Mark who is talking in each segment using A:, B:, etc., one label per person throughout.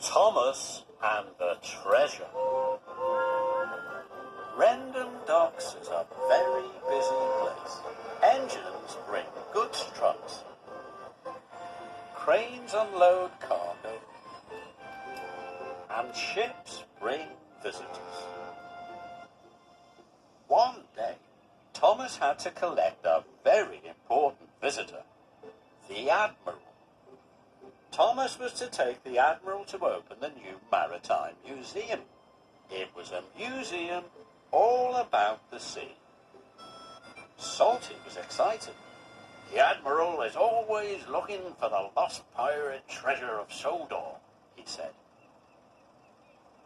A: Thomas and the Treasure. Rendon Docks is a very busy place. Engines bring goods trucks. Cranes unload cargo. And ships bring visitors. One day, Thomas had to collect a very important visitor, the Admiral. Thomas was to take the Admiral to open the new Maritime Museum. It was a museum all about the sea. Salty was excited. The Admiral is always looking for the lost pirate treasure of Sodor, he said.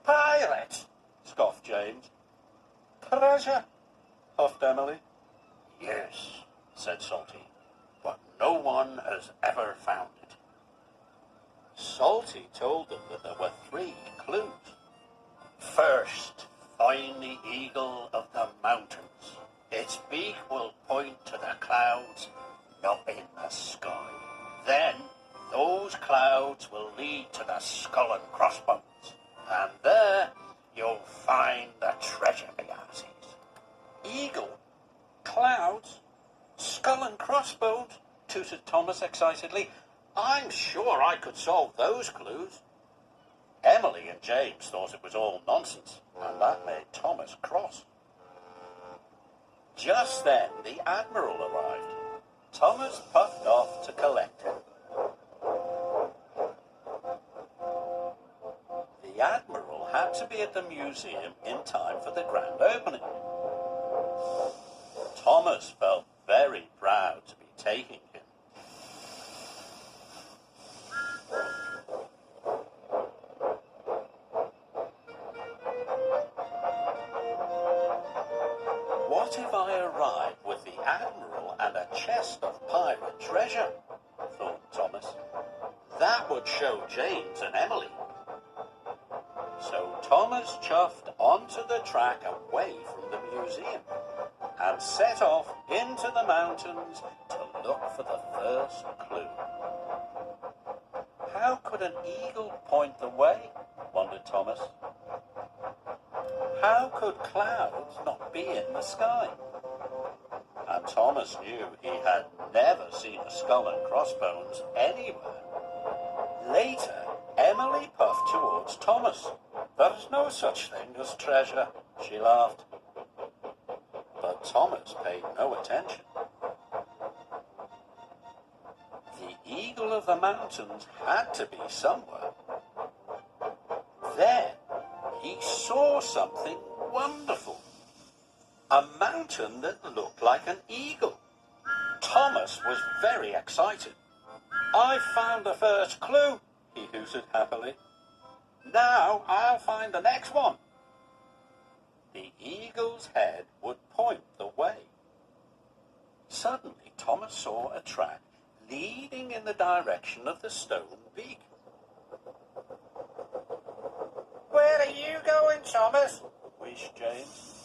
A: Pirate, scoffed James. Treasure, huffed Emily. Yes, said Salty, but no one has ever found it. Salty told them that there were 3 clues. First, find the eagle of the mountains. Its beak will point to the clouds, not in the sky. Then, those clouds will lead to the skull and crossbones. And there, you'll find the treasure gases. Eagle? Clouds? Skull and crossbones? Tooted Thomas excitedly. I'm sure I could solve those clues. Emily and James thought it was all nonsense, and that made Thomas cross. Just then, the Admiral arrived. Thomas puffed off to collect him. The Admiral had to be at the museum in time for the grand opening. Thomas felt very proud to be taking him. What if I arrive with the Admiral and a chest of pirate treasure? Thought Thomas. That would show James and Emily. So Thomas chuffed onto the track away from the museum and set off into the mountains to look for the first clue. How could an eagle point the way? Wondered Thomas. How could clouds not be in the sky? And Thomas knew he had never seen a skull and crossbones anywhere. Later, Emily puffed towards Thomas. There's no such thing as treasure, she laughed. But Thomas paid no attention. The eagle of the mountains had to be somewhere. Then he saw something wonderful. A mountain that looked like an eagle. Thomas was very excited. I found the first clue, he hooted happily. Now I'll find the next one. The eagle's head would point the way. Suddenly Thomas saw a track leading in the direction of the stone beak. Where are you going, Thomas? Wished James.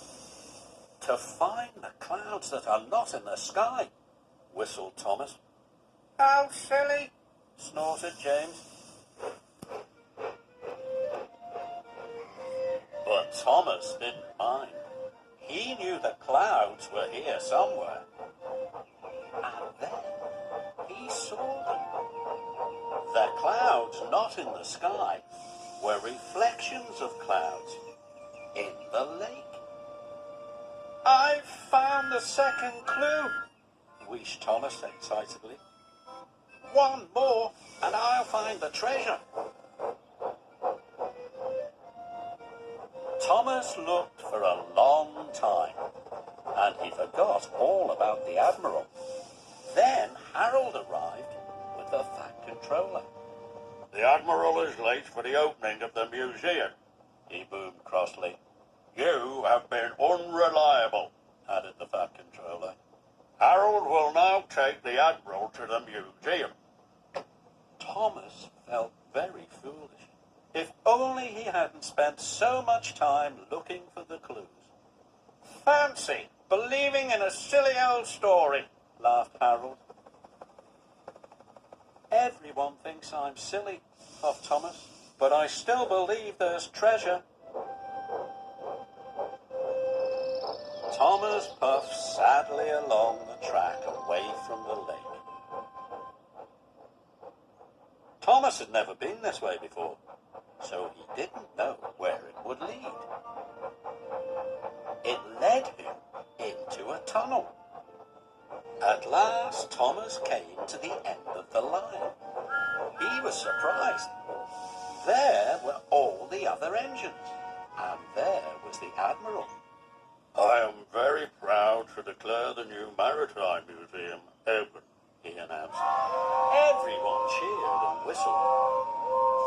A: To find the clouds that are not in the sky, whistled Thomas. How silly, snorted James. But Thomas didn't mind. He knew the clouds were here somewhere. And then he saw them. The clouds not in the sky were reflections of clouds in the lake. I've found the second clue, wished Thomas excitedly. One more and I'll find the treasure. Thomas looked for a long time, and he forgot all about the Admiral. Then Harold arrived with the Fat Controller. The Admiral is late for the opening of the museum, he boomed crossly. You have been unreliable, added the Fat Controller. Harold will now take the Admiral to the museum. Thomas felt very foolish. If only he hadn't spent so much time looking for the clues. Fancy believing in a silly old story, laughed Harold. Everyone thinks I'm silly, puffed Thomas, but I still believe there's treasure. Thomas puffed sadly along the track away from the lake. Thomas had never been this way before, so he didn't know where it would lead. It led him into a tunnel. At last, Thomas came to the end of the line. He was surprised. There were all the other engines, and there was the Admiral. "I am very proud to declare the new Maritime Museum open," he announced. Everyone cheered and whistled.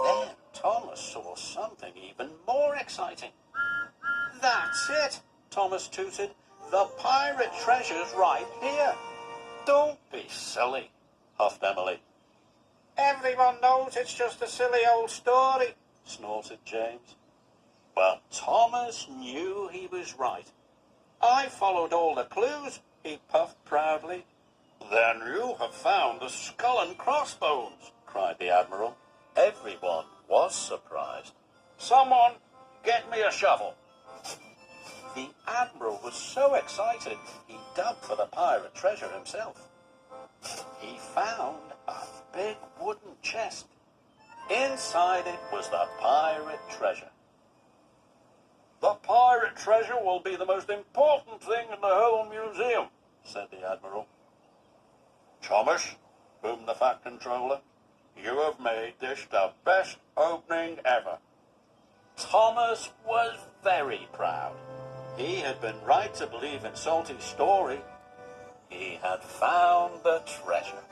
A: Then Thomas saw something even more exciting. "That's it," Thomas tooted. "The pirate treasure's right here." "Don't be silly," huffed Emily. "Everyone knows it's just a silly old story," snorted James. Well, Thomas knew he was right. "I followed all the clues," he puffed proudly. "Then you have found the skull and crossbones," cried the Admiral. Everyone was surprised. "Someone, get me a shovel." The Admiral was so excited, he dug for the pirate treasure himself. He found a big wooden chest. Inside it was the pirate treasure. "The pirate treasure will be the most important thing in the whole museum," said the Admiral. "Thomas," boomed the Fat Controller, "you have made this the best opening ever." Thomas was very proud. He had been right to believe in Salty's story. He had found the treasure.